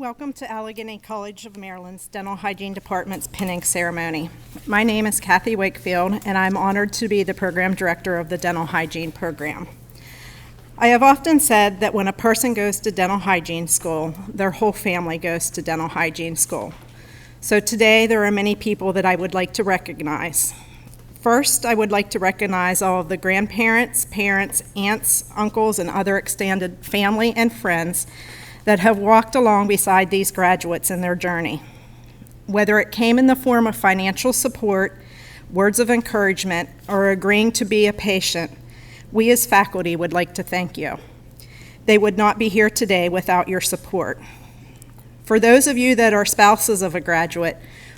Welcome to Allegheny College of Maryland's Dental Hygiene Department's pinning ceremony. My name is Kathy Wakefield, and I'm honored to be the program director of the Dental Hygiene program. I have often said that when a person goes to dental hygiene school, their whole family goes to dental hygiene school. So today, there are many people that I would like to recognize. First, I would like to recognize all of the grandparents, parents, aunts, uncles, and other extended family and friends that have walked along beside these graduates in their journey. Whether it came in the form of financial support, words of encouragement, or agreeing to be a patient, we as faculty would like to thank you. They would not be here today without your support. For those of you that are spouses of a graduate,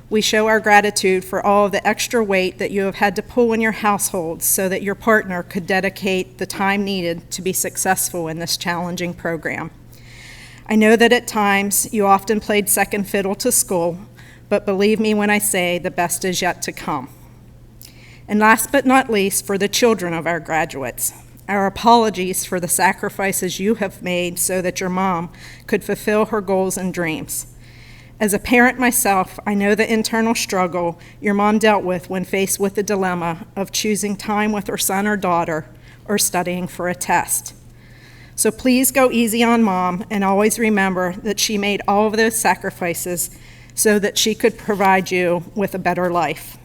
we show our gratitude for all of the extra weight that you have had to pull in your households so that your partner could dedicate the time needed to be successful in this challenging program. I know that at times you often played second fiddle to school, but believe me when I say the best is yet to come. And last but not least, for the children of our graduates, our apologies for the sacrifices you have made so that your mom could fulfill her goals and dreams. As a parent myself, I know the internal struggle your mom dealt with when faced with the dilemma of choosing time with her son or daughter or studying for a test. So please go easy on Mom and always remember that she made all of those sacrifices so that she could provide you with a better life.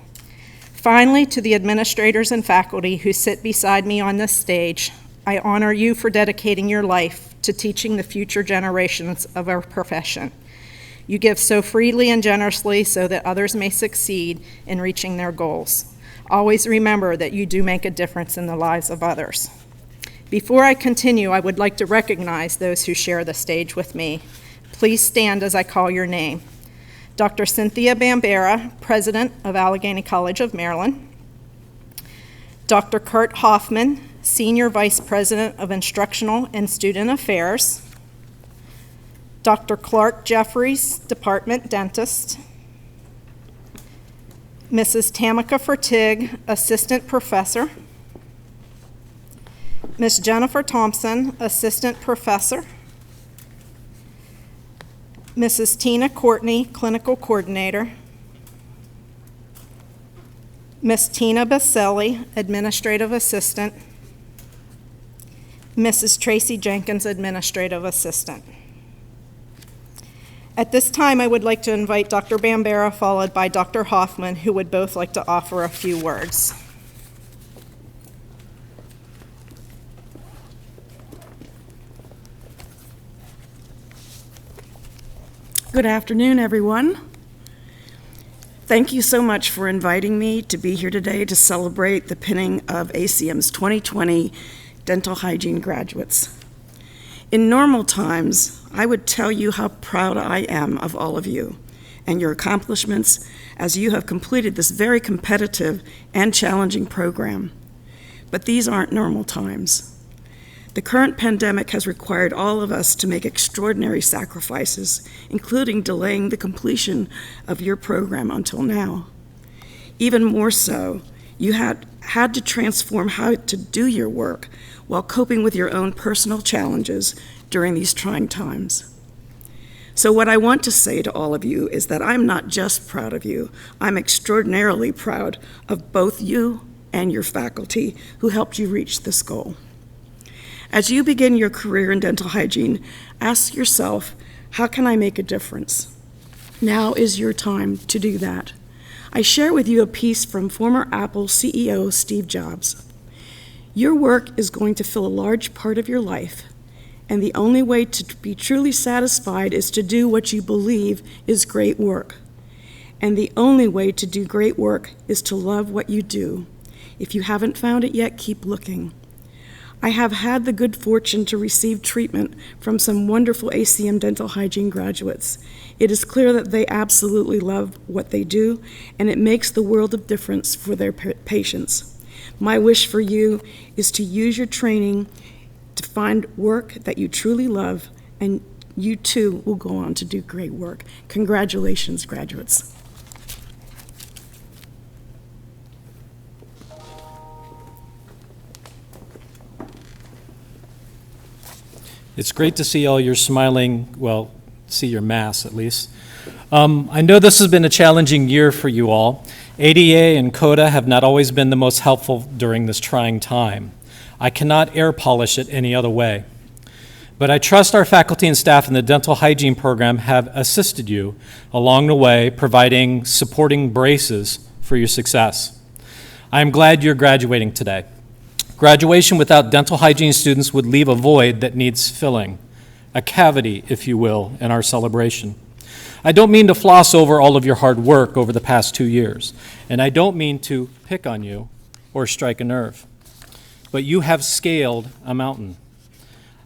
Finally, to the administrators and faculty who sit beside me on this stage, I honor you for dedicating your life to teaching the future generations of our profession. You give so freely and generously so that others may succeed in reaching their goals. Always remember that you do make a difference in the lives of others. Before I continue, I would like to recognize those who share the stage with me. Please stand as I call your name. Dr. Cynthia Bambera, President of Allegheny College of Maryland. Dr. Kurt Hoffman, Senior Vice President of Instructional and Student Affairs. Dr. Clark Jeffries, Department Dentist. Mrs. Tamika Fertig, Assistant Professor. Ms. Jennifer Thompson, Assistant Professor. Mrs. Tina Courtney, Clinical Coordinator. Ms. Tina Baselli, Administrative Assistant. Mrs. Tracy Jenkins, Administrative Assistant. At this time, I would like to invite Dr. Bambera, followed by Dr. Hoffman, who would both like to offer a few words. Good afternoon, everyone. Thank you so much for inviting me to be here today to celebrate the pinning of ACM's 2020 dental hygiene graduates. In normal times, I would tell you how proud I am of all of you and your accomplishments as you have completed this very competitive and challenging program. But these aren't normal times. The current pandemic has required all of us to make extraordinary sacrifices, including delaying the completion of your program until now. Even more so, you had to transform how to do your work while coping with your own personal challenges during these trying times. So what I want to say to all of you is that I'm not just proud of you, I'm extraordinarily proud of both you and your faculty who helped you reach this goal. As you begin your career in dental hygiene, ask yourself, how can I make a difference? Now is your time to do that. I share with you a piece from former Apple CEO Steve Jobs. Your work is going to fill a large part of your life, and the only way to be truly satisfied is to do what you believe is great work. And the only way to do great work is to love what you do. If you haven't found it yet, keep looking. I have had the good fortune to receive treatment from some wonderful ACM dental hygiene graduates. It is clear that they absolutely love what they do, and it makes the world of difference for their patients. My wish for you is to use your training to find work that you truly love, and you too will go on to do great work. Congratulations, graduates. It's great to see all your smiling, well, see your masks at least. I know this has been a challenging year for you all. ADA and CODA have not always been the most helpful during this trying time. I cannot air polish it any other way. But I trust our faculty and staff in the dental hygiene program have assisted you along the way, providing supporting braces for your success. I am glad you're graduating today. Graduation without dental hygiene students would leave a void that needs filling, a cavity, if you will, in our celebration. I don't mean to floss over all of your hard work over the past 2 years, and I don't mean to pick on you or strike a nerve, but you have scaled a mountain.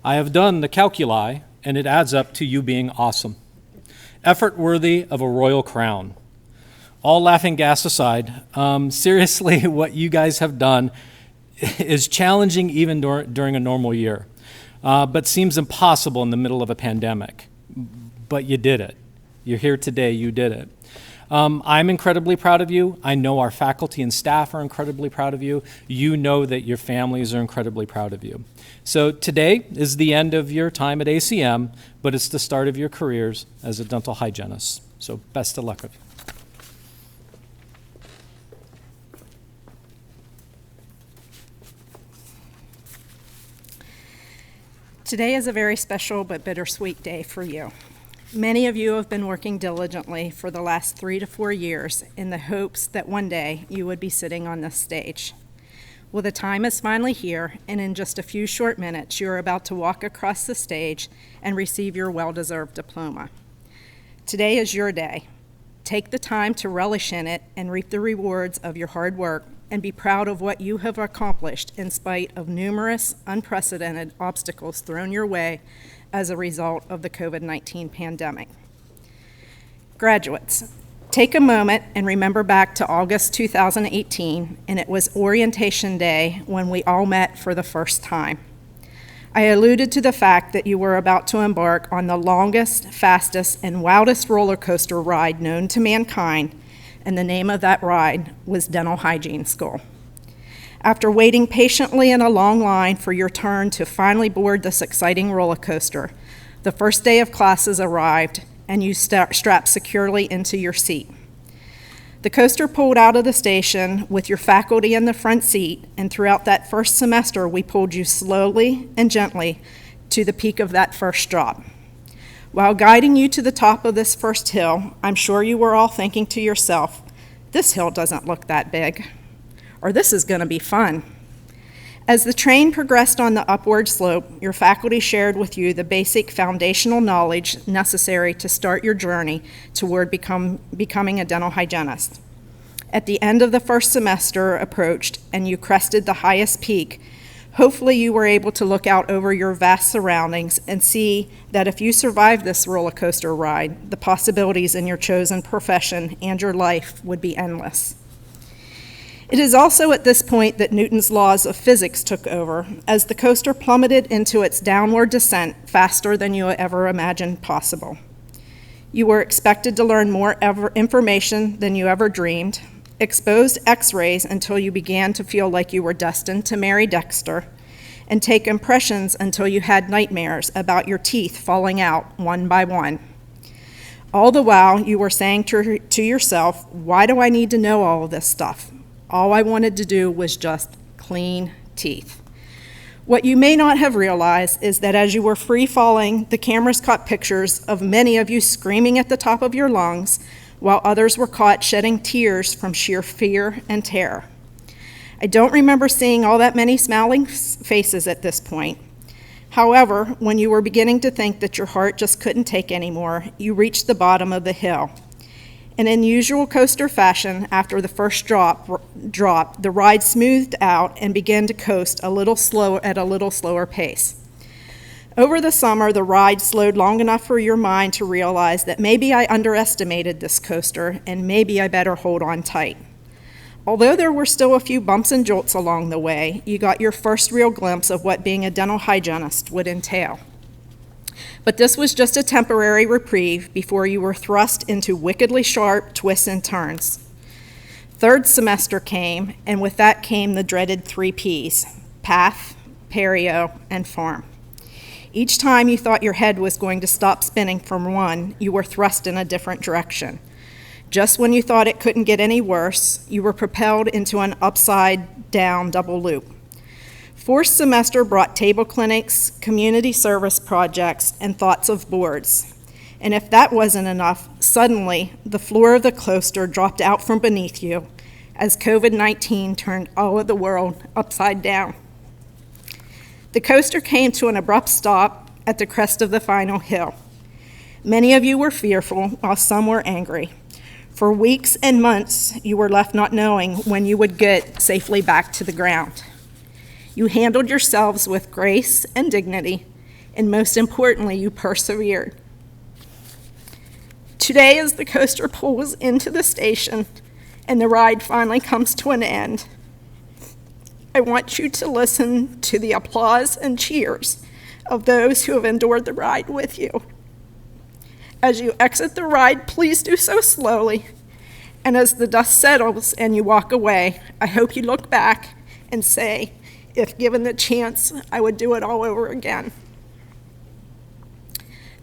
I have done the calculi, and it adds up to you being awesome, effort worthy of a royal crown. All laughing gas aside, seriously, what you guys have done is challenging even during a normal year, but seems impossible in the middle of a pandemic. But you did it. You're here today, you did it. I'm incredibly proud of you. I know our faculty and staff are incredibly proud of you. You know that your families are incredibly proud of you. So today is the end of your time at ACM, but it's the start of your careers as a dental hygienist. So best of luck with you. Today is a very special but bittersweet day for you. Many of you have been working diligently for the last 3 to 4 years in the hopes that one day you would be sitting on this stage. Well, the time is finally here, and in just a few short minutes, you are about to walk across the stage and receive your well-deserved diploma. Today is your day. Take the time to relish in it and reap the rewards of your hard work, and be proud of what you have accomplished in spite of numerous unprecedented obstacles thrown your way as a result of the COVID-19 pandemic. Graduates, take a moment and remember back to August 2018, and it was orientation day when we all met for the first time. I alluded to the fact that you were about to embark on the longest, fastest, and wildest roller coaster ride known to mankind, and the name of that ride was Dental Hygiene School. After waiting patiently in a long line for your turn to finally board this exciting roller coaster, the first day of classes arrived and you strapped securely into your seat. The coaster pulled out of the station with your faculty in the front seat, and throughout that first semester, we pulled you slowly and gently to the peak of that first drop. While guiding you to the top of this first hill, I'm sure you were all thinking to yourself, this hill doesn't look that big, or this is going to be fun. As the train progressed on the upward slope, your faculty shared with you the basic foundational knowledge necessary to start your journey toward becoming a dental hygienist. At the end of the first semester approached and you crested the highest peak, hopefully you were able to look out over your vast surroundings and see that if you survived this roller coaster ride, the possibilities in your chosen profession and your life would be endless. It is also at this point that Newton's laws of physics took over, as the coaster plummeted into its downward descent faster than you ever imagined possible. You were expected to learn more information than you ever dreamed, exposed x-rays until you began to feel like you were destined to marry Dexter, and take impressions until you had nightmares about your teeth falling out one by one. All the while, you were saying to yourself, why do I need to know all of this stuff? All I wanted to do was just clean teeth. What you may not have realized is that as you were free falling, the cameras caught pictures of many of you screaming at the top of your lungs, while others were caught shedding tears from sheer fear and terror. I don't remember seeing all that many smiling faces at this point. However, when you were beginning to think that your heart just couldn't take anymore, you reached the bottom of the hill. And in usual coaster fashion, after the first drop, the ride smoothed out and began to coast at a little slower pace. Over the summer, the ride slowed long enough for your mind to realize that maybe I underestimated this coaster and maybe I better hold on tight. Although there were still a few bumps and jolts along the way, you got your first real glimpse of what being a dental hygienist would entail. But this was just a temporary reprieve before you were thrust into wickedly sharp twists and turns. Third semester came, and with that came the dreaded 3 Ps, path, perio, and farm. Each time you thought your head was going to stop spinning from one, you were thrust in a different direction. Just when you thought it couldn't get any worse, you were propelled into an upside-down double loop. Fourth semester brought table clinics, community service projects, and thoughts of boards. And if that wasn't enough, suddenly the floor of the coaster dropped out from beneath you as COVID-19 turned all of the world upside down. The coaster came to an abrupt stop at the crest of the final hill. Many of you were fearful, while some were angry. For weeks and months, you were left not knowing when you would get safely back to the ground. You handled yourselves with grace and dignity, and most importantly, you persevered. Today, as the coaster pulls into the station and the ride finally comes to an end, I want you to listen to the applause and cheers of those who have endured the ride with you. As you exit the ride, please do so slowly. And as the dust settles and you walk away, I hope you look back and say, if given the chance, I would do it all over again.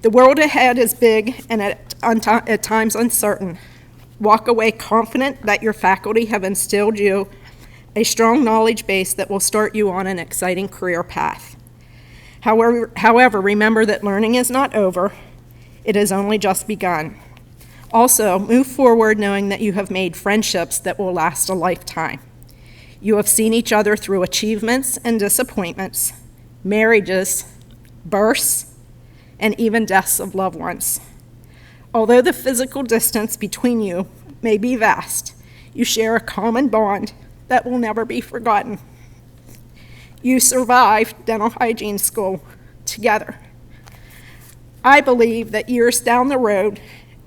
The world ahead is big and at times uncertain. Walk away confident that your faculty have instilled you a strong knowledge base that will start you on an exciting career path. However, remember that learning is not over. It has only just begun. Also, move forward knowing that you have made friendships that will last a lifetime. You have seen each other through achievements and disappointments, marriages, births, and even deaths of loved ones. Although the physical distance between you may be vast, you share a common bond that will never be forgotten. You survived dental hygiene school together. I believe that years down the road,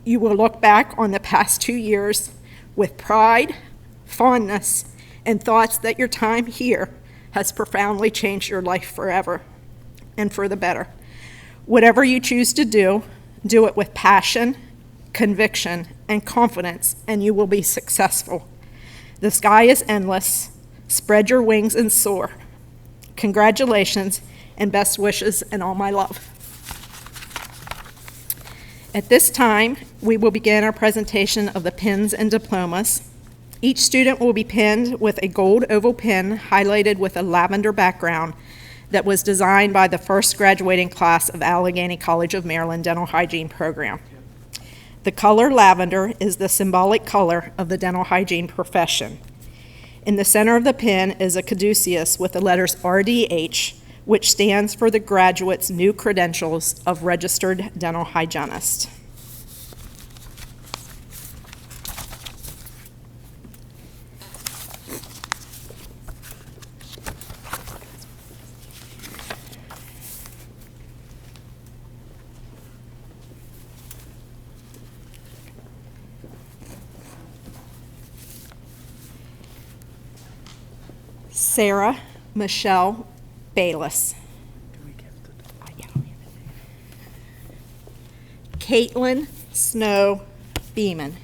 you will look back on the past 2 years with pride, fondness, and thoughts that your time here has profoundly changed your life forever and for the better. Whatever you choose to do, do it with passion, conviction, and confidence, and you will be successful. The sky is endless. Spread your wings and soar. Congratulations and best wishes and all my love. At this time, we will begin our presentation of the pins and diplomas. Each student will be pinned with a gold oval pin highlighted with a lavender background that was designed by the first graduating class of Allegheny College of Maryland Dental Hygiene Program. The color lavender is the symbolic color of the dental hygiene profession. In the center of the pin is a caduceus with the letters RDH, which stands for the graduate's new credentials of registered dental hygienist. Sarah Michelle Bayless. Caitlin Snow Beeman.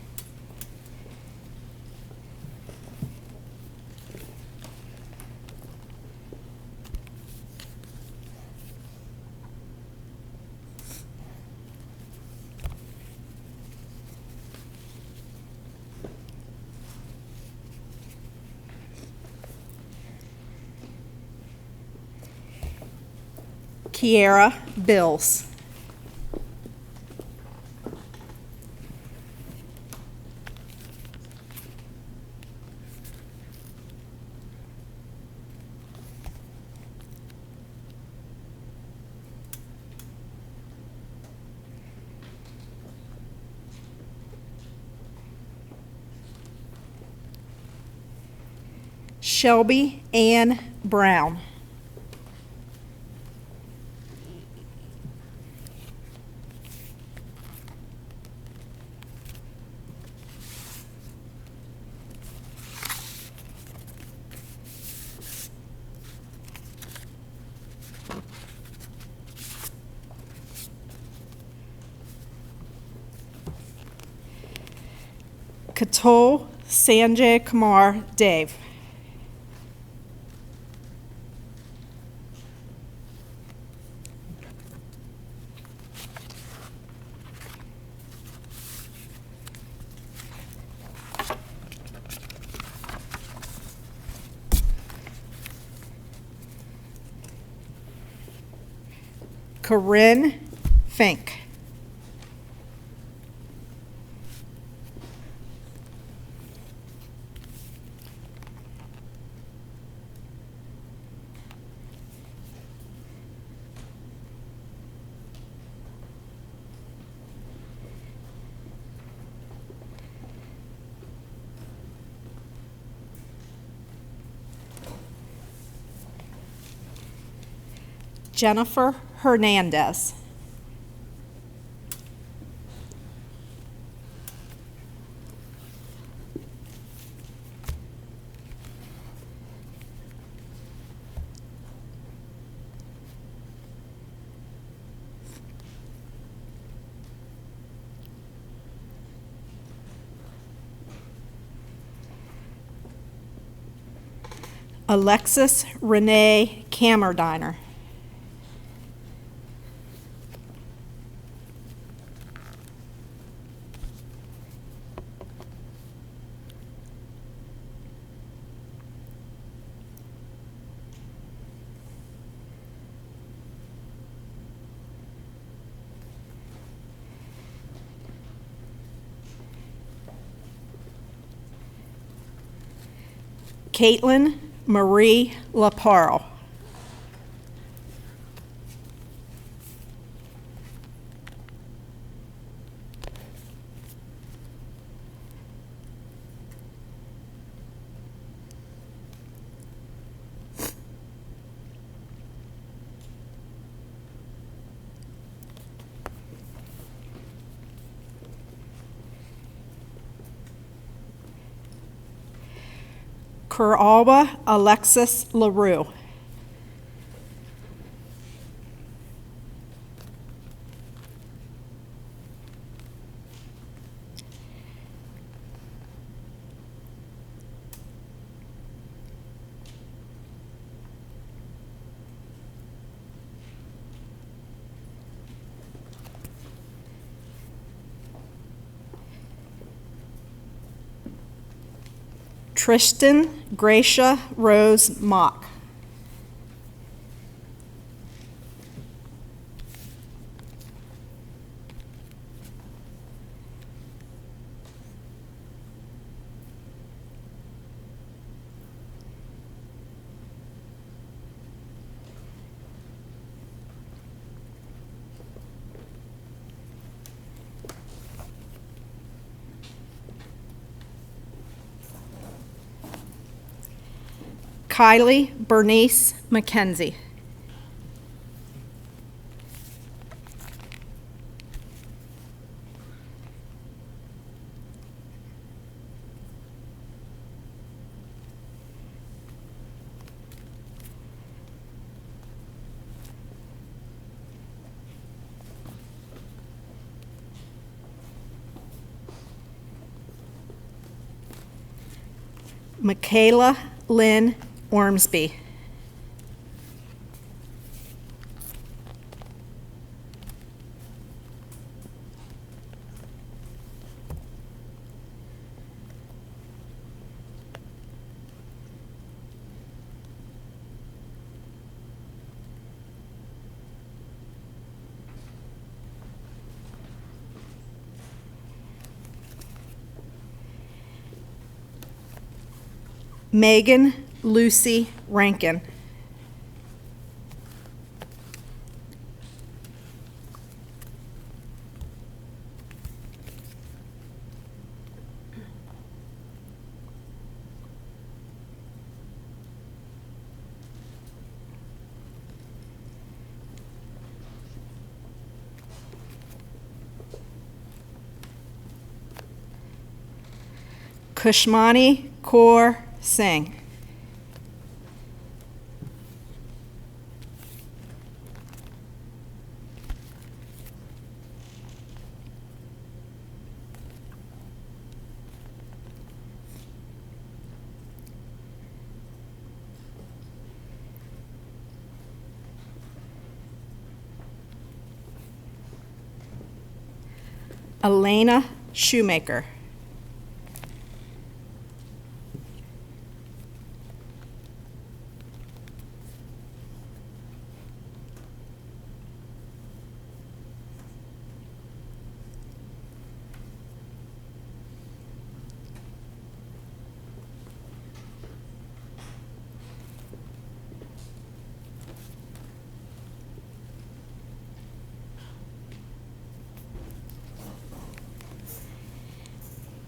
Kiera Bills. Shelby Ann Brown. Katul Sanjay Kumar Dave. Corinne Fink. Jennifer Hernandez. Alexis Renee Cammerdiner. Caitlin Marie LaParle. Kuralba Alexis LaRue. Tristan Gracia Rose Mock. Kylie Bernice McKenzie. Michaela Lynn Ormsby. Megan Lucy Rankin. Kushmani Kaur Singh. Elena Shoemaker.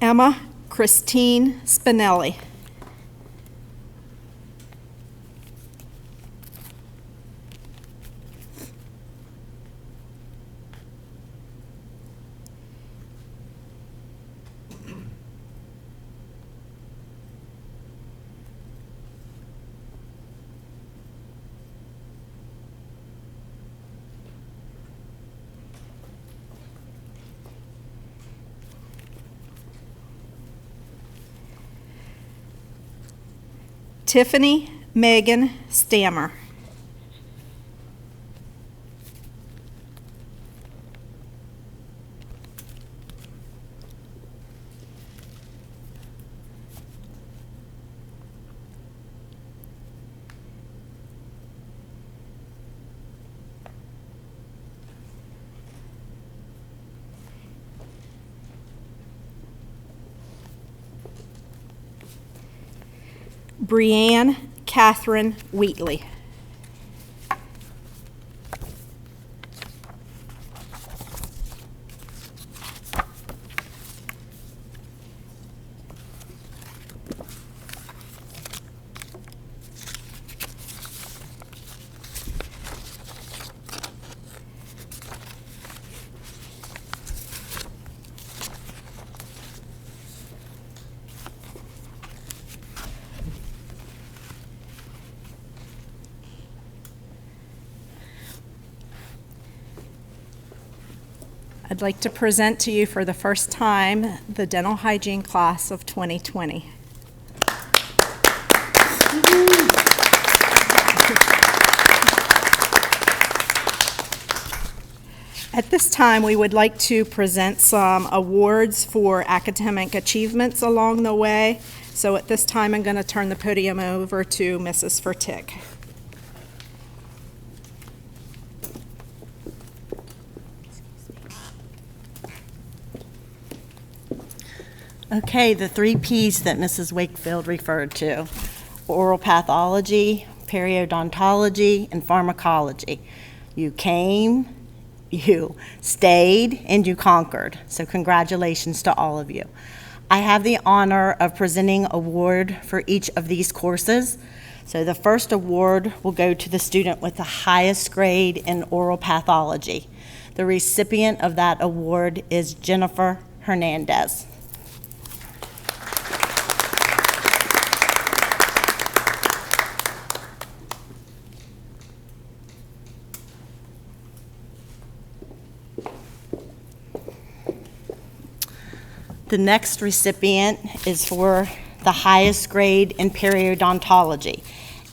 Emma Christine Spinelli. Tiffany Megan Stammer. Brianne Catherine Wheatley. I'd like to present to you for the first time the dental hygiene class of 2020. At this time, we would like to present some awards for academic achievements along the way. So at this time, I'm going to turn the podium over to Mrs. Fertig. Okay, the 3 Ps that Mrs. Wakefield referred to: oral pathology, periodontology, and pharmacology. You came, you stayed, and you conquered. So congratulations to all of you. I have the honor of presenting an award for each of these courses. So the first award will go to the student with the highest grade in oral pathology. The recipient of that award is Jennifer Hernandez. The next recipient is for the highest grade in periodontology,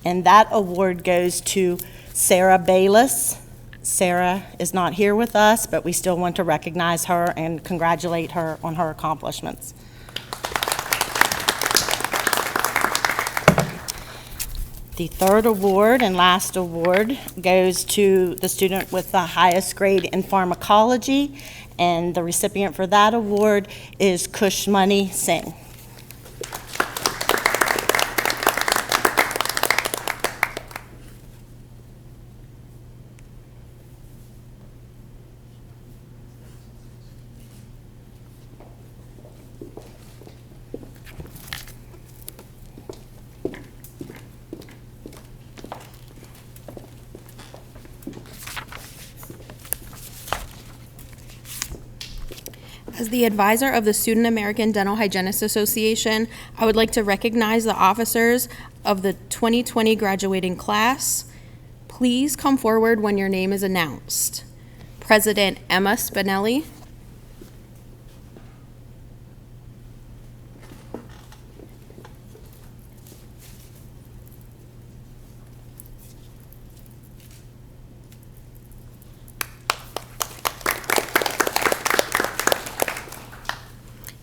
and that award goes to Sarah Bayless. Sarah is not here with us, but we still want to recognize her and congratulate her on her accomplishments. The third award and last award goes to the student with the highest grade in pharmacology, and the recipient for that award is Kushmani Singh. As the advisor of the Student American Dental Hygienists Association, I would like to recognize the officers of the 2020 graduating class. Please come forward when your name is announced. President Emma Spinelli.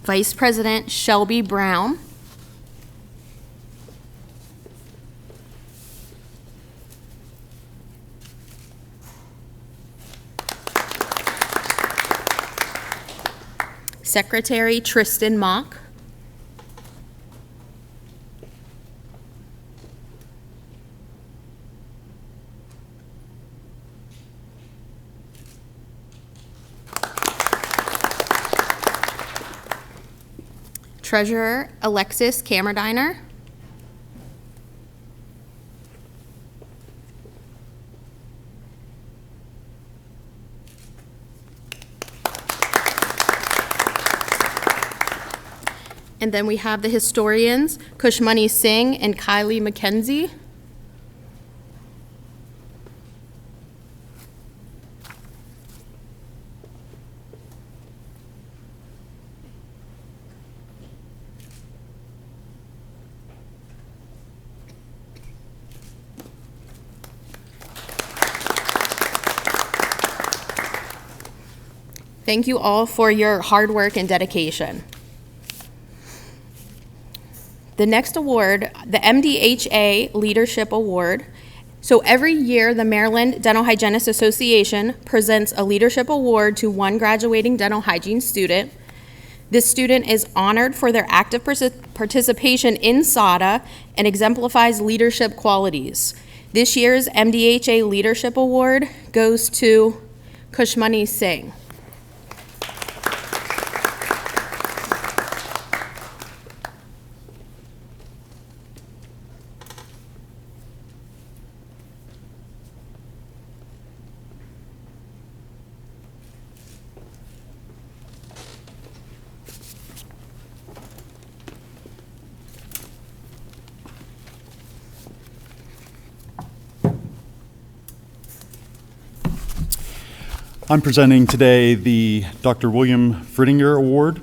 Vice President Shelby Brown. Secretary Tristan Mock. Treasurer Alexis Kamerdiner. And then we have the historians, Kushmani Singh and Kylie McKenzie. Thank you all for your hard work and dedication. The next award, the MDHA Leadership Award. So every year, the Maryland Dental Hygienists Association presents a leadership award to one graduating dental hygiene student. This student is honored for their active participation in SADA and exemplifies leadership qualities. This year's MDHA Leadership Award goes to Kushmani Singh. I'm presenting today the Dr. William Fritinger Award.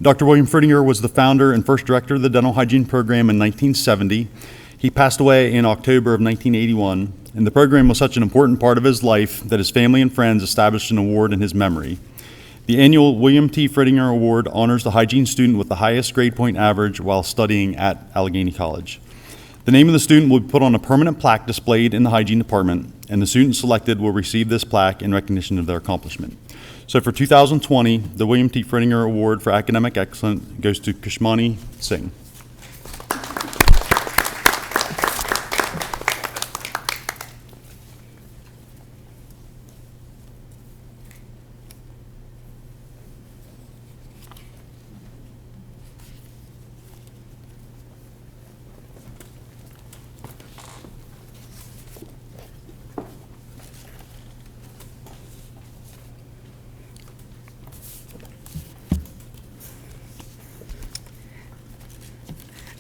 Dr. William Fritinger was the founder and first director of the dental hygiene program in 1970. He passed away in October of 1981, and the program was such an important part of his life that his family and friends established an award in his memory. The annual William T. Fritinger Award honors the hygiene student with the highest grade point average while studying at Allegheny College. The name of the student will be put on a permanent plaque displayed in the hygiene department, and the student selected will receive this plaque in recognition of their accomplishment. So for 2020, the William T. Fritinger Award for Academic Excellence goes to Kushmani Singh.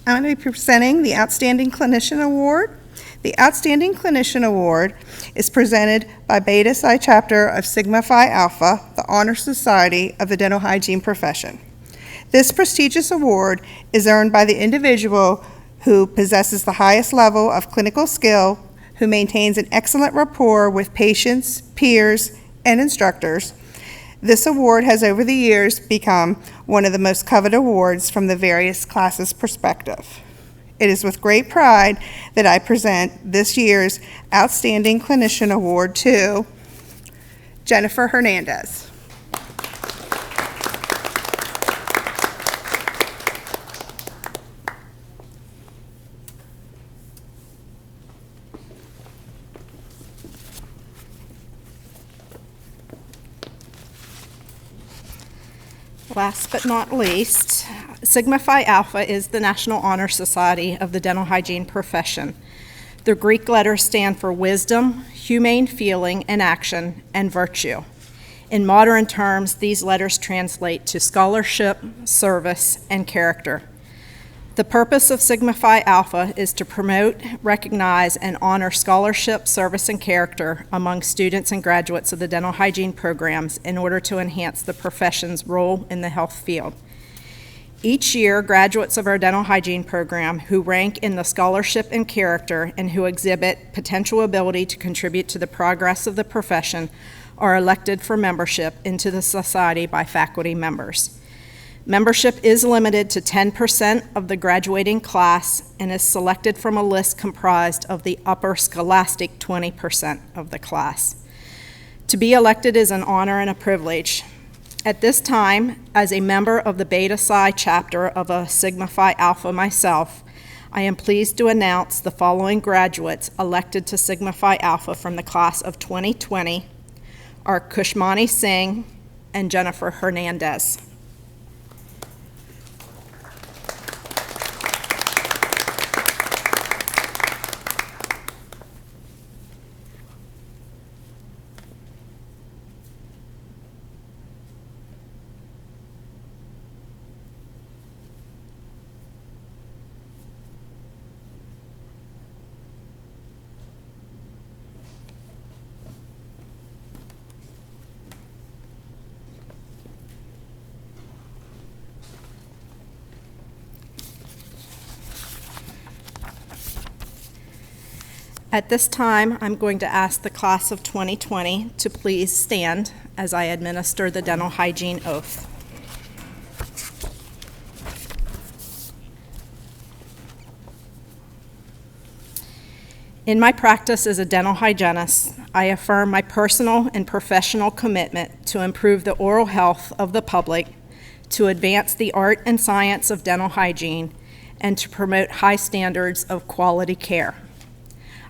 I'm going to be presenting the Outstanding Clinician Award. The Outstanding Clinician Award is presented by Beta Psi Chapter of Sigma Phi Alpha, the Honor Society of the dental hygiene profession. This prestigious award is earned by the individual who possesses the highest level of clinical skill, who maintains an excellent rapport with patients, peers, and instructors. This award has over the years become one of the most coveted awards from the various classes' perspective. It is with great pride that I present this year's Outstanding Clinician Award to Jennifer Hernandez. Last but not least, Sigma Phi Alpha is the National Honor Society of the dental hygiene profession. The Greek letters stand for wisdom, humane feeling and action, and virtue. In modern terms, these letters translate to scholarship, service, and character. The purpose of Sigma Phi Alpha is to promote, recognize, and honor scholarship, service, and character among students and graduates of the dental hygiene programs in order to enhance the profession's role in the health field. Each year, graduates of our dental hygiene program who rank in the scholarship and character and who exhibit potential ability to contribute to the progress of the profession are elected for membership into the society by faculty members. Membership is limited to 10% of the graduating class and is selected from a list comprised of the upper scholastic 20% of the class. To be elected is an honor and a privilege. At this time, as a member of the Beta Psi chapter of a Sigma Phi Alpha myself, I am pleased to announce the following graduates elected to Sigma Phi Alpha from the class of 2020 are Kushmani Singh and Jennifer Hernandez. At this time, I'm going to ask the class of 2020 to please stand as I administer the dental hygiene oath. In my practice as a dental hygienist, I affirm my personal and professional commitment to improve the oral health of the public, to advance the art and science of dental hygiene, and to promote high standards of quality care.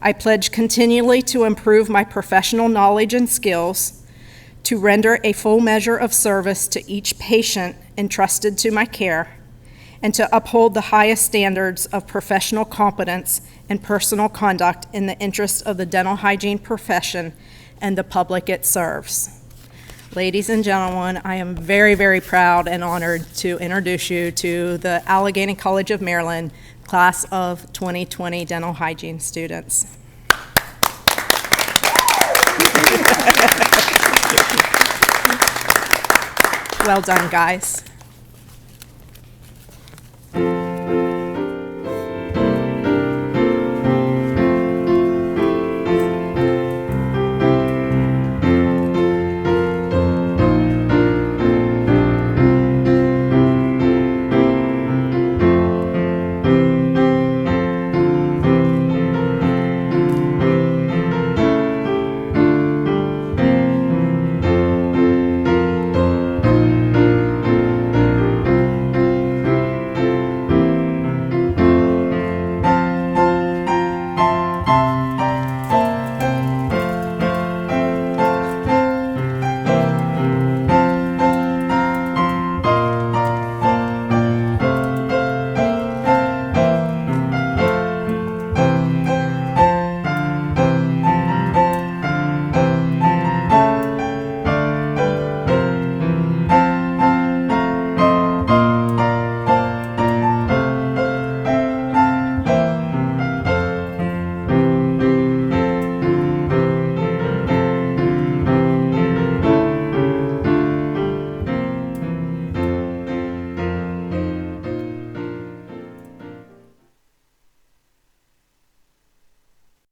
I pledge continually to improve my professional knowledge and skills, to render a full measure of service to each patient entrusted to my care, and to uphold the highest standards of professional competence and personal conduct in the interest of the dental hygiene profession and the public it serves. Ladies and gentlemen, I am very, very proud and honored to introduce you to the Allegheny College of Maryland class of 2020 dental hygiene students. Well done, guys.